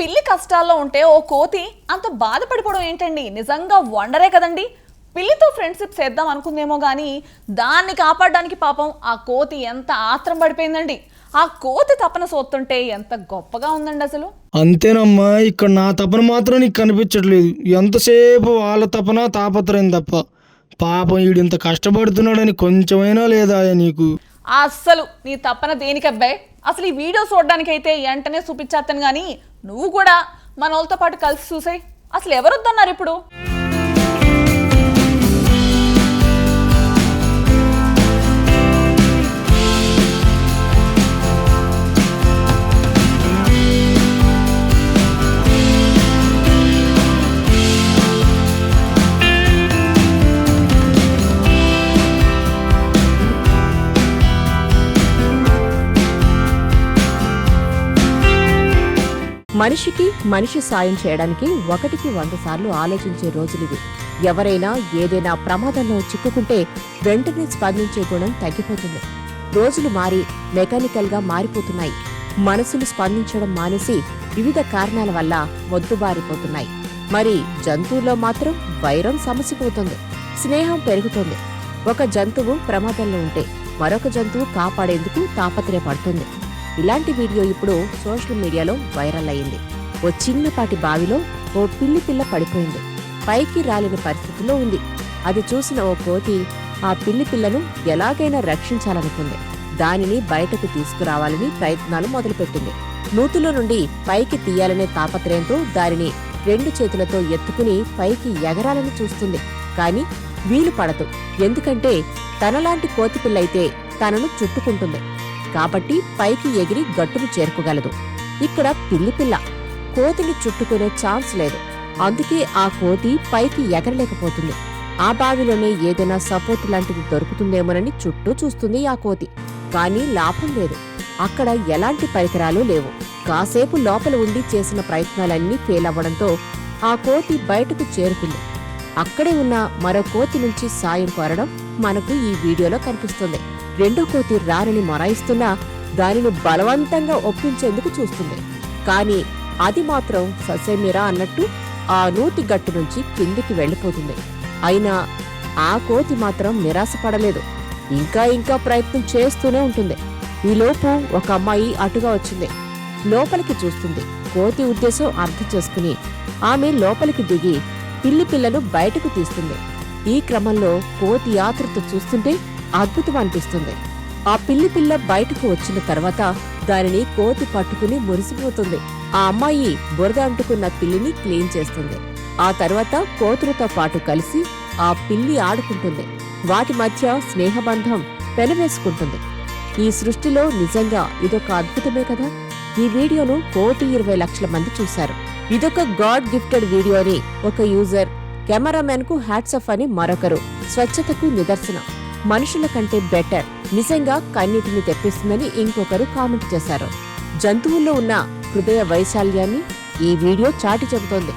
పిల్లి కష్టాల్లో ఉంటే ఓ కోతి అంత బాధపడిపోవడం ఏంటండి? నిజంగా వండరే కదండి. పిల్లితో ఫ్రెండ్షిప్ చేద్దాం అనుకుందేమో కానీ దాన్ని కాపాడడానికి పాపం ఆ కోతి ఎంత ఆత్రం పడిపోయిందండి. ఆ కోతి తపన సోతుంటే ఎంత గొప్పగా ఉందండి అసలు. అంతేనమ్మా, ఇక్కడ నా తపన మాత్రం నీకు కనిపించట్లేదు. ఎంతసేపు వాళ్ళ తపన తాపత్రయం తప్ప. పాపం ఈడింత కష్టపడుతున్నాడని కొంచెమైనా లేదా నీకు? అస్సలు నీ తప్పన దేనికబ్బాయి? అసలు ఈ వీడియో చూడడానికైతే వెంటనే చూపించేస్తాను కానీ నువ్వు కూడా మన వాళ్ళతో పాటు కలిసి చూసాయి. అసలు ఎవరు వద్దన్నారు ఇప్పుడు? మనిషికి మనిషి సాయం చేయడానికి 1కి 100 సార్లు ఆలోచించే రోజులివి. ఎవరైనా ఏదైనా ప్రమాదంలో చిక్కుకుంటే వెంటనే స్పందించే గుణం తగ్గిపోతుంది. రోజులు మారి మెకానికల్గా మారిపోతున్నాయి. మనసులు స్పందించడం మానేసి వివిధ కారణాల వల్ల మొద్దుబారిపోతున్నాయి. మరి జంతువుల్లో మాత్రం వైరం సమసిపోతుంది, స్నేహం పెరుగుతుంది. ఒక జంతువు ప్రమాదంలో ఉంటే మరొక జంతువు కాపాడేందుకు తాపత్రయపడుతుంది. ఇలాంటి వీడియో ఇప్పుడు సోషల్ మీడియాలో వైరల్ అయింది. ఓ చిన్నపాటి బావిలో ఓ పిల్ల పడిపోయింది. పైకి రాలేని పరిస్థితిలో ఉంది. అది చూసిన ఓ కోతి ఆ పిల్లను ఎలాగైనా రక్షించాలనుకుంది. దానిని బయటకు తీసుకురావాలని ప్రయత్నాలు మొదలుపెట్టింది. నూతిలో నుండి పైకి తీయాలనే తాపత్రయంతో దానిని 2 చేతులతో ఎత్తుకుని పైకి ఎగరాలని చూస్తుంది. కాని వీలు పడదు. ఎందుకంటే తనలాంటి కోతిపిల్లయితే తనను చుట్టుకుంటుంది కాబట్టి పైకి ఎగిరి గట్టును చేరుకోగలదు. ఇక్కడ పిల్ల కోతిని చుట్టుకునే ఛాన్స్ లేదు. అందుకే ఆ కోతి పైకి ఎగరలేకపోతుంది. ఆ బావిలోనే ఏదైనా సపోర్ట్ లాంటిది దొరుకుతుందేమోనని చుట్టూ చూస్తుంది ఆ కోతి. కానీ లాభం లేదు. అక్కడ ఎలాంటి పరికరాలు లేవు. కాసేపు లోపల ఉండి చేసిన ప్రయత్నాలన్నీ ఫెయిల్ అవ్వడంతో ఆ కోతి బయటకు చేరుకుంది. అక్కడే ఉన్న మరో కోతి నుంచి సాయం కోరడం మనకు ఈ వీడియోలో కనిపిస్తుంది. రెండో కోతి రారని మొరాయిస్తున్నా దానిని బలవంతంగా ఒప్పించేందుకు చూస్తుంది. కాని అది మాత్రం ససేమిరా అన్నట్టు ఆ నూతి గట్టు నుంచి కిందికి వెళ్లిపోతుంది. అయినా ఆ కోతి మాత్రం నిరాశపడలేదు. ఇంకా ప్రయత్నం చేస్తూనే ఉంటుంది. ఈలోపు ఒక అమ్మాయి అటుగా వచ్చింది. లోపలికి చూస్తుంది. కోతి ఉద్దేశం అర్థం చేసుకుని ఆమె లోపలికి దిగి పిల్లను బయటకు తీస్తుంది. ఈ క్రమంలో కోతి ఆతృత చూస్తుంటే అద్భుతం అనిపిస్తుంది. ఆ పిల్ల బయటకు వచ్చిన తర్వాత దానిని కోతి పట్టుకుని మురిసిపోతుంది. ఆ అమ్మాయి బురద అంటుకున్న పిల్లిని క్లీన్ చేస్తుంది. ఆ తర్వాత కోతులతో పాటు కలిసి ఆ పిల్లి ఆడుకుంటుంది. వాటి మధ్య స్నేహబంధం పెనవేసుకుంటుంది. ఈ సృష్టిలో నిజంగా ఇదొక అద్భుతమే కదా. ఈ వీడియోను 1,20,00,000 మంది చూశారు. ఇదొక గాడ్ గిఫ్టెడ్ వీడియో అని ఒక యూజర్, కెమెరామెన్ కు హ్యాట్సఫ్ అని మరొకరు, స్వచ్ఛతకు నిదర్శనం, మనుషుల కంటే బెటర్, నిజంగా కన్నీటిని తెప్పిస్తుందని ఇంకొకరు కామెంట్ చేశారు. జంతువుల్లో ఉన్న హృదయ వైశాల్యాన్ని ఈ వీడియో చాటి చెబుతోంది.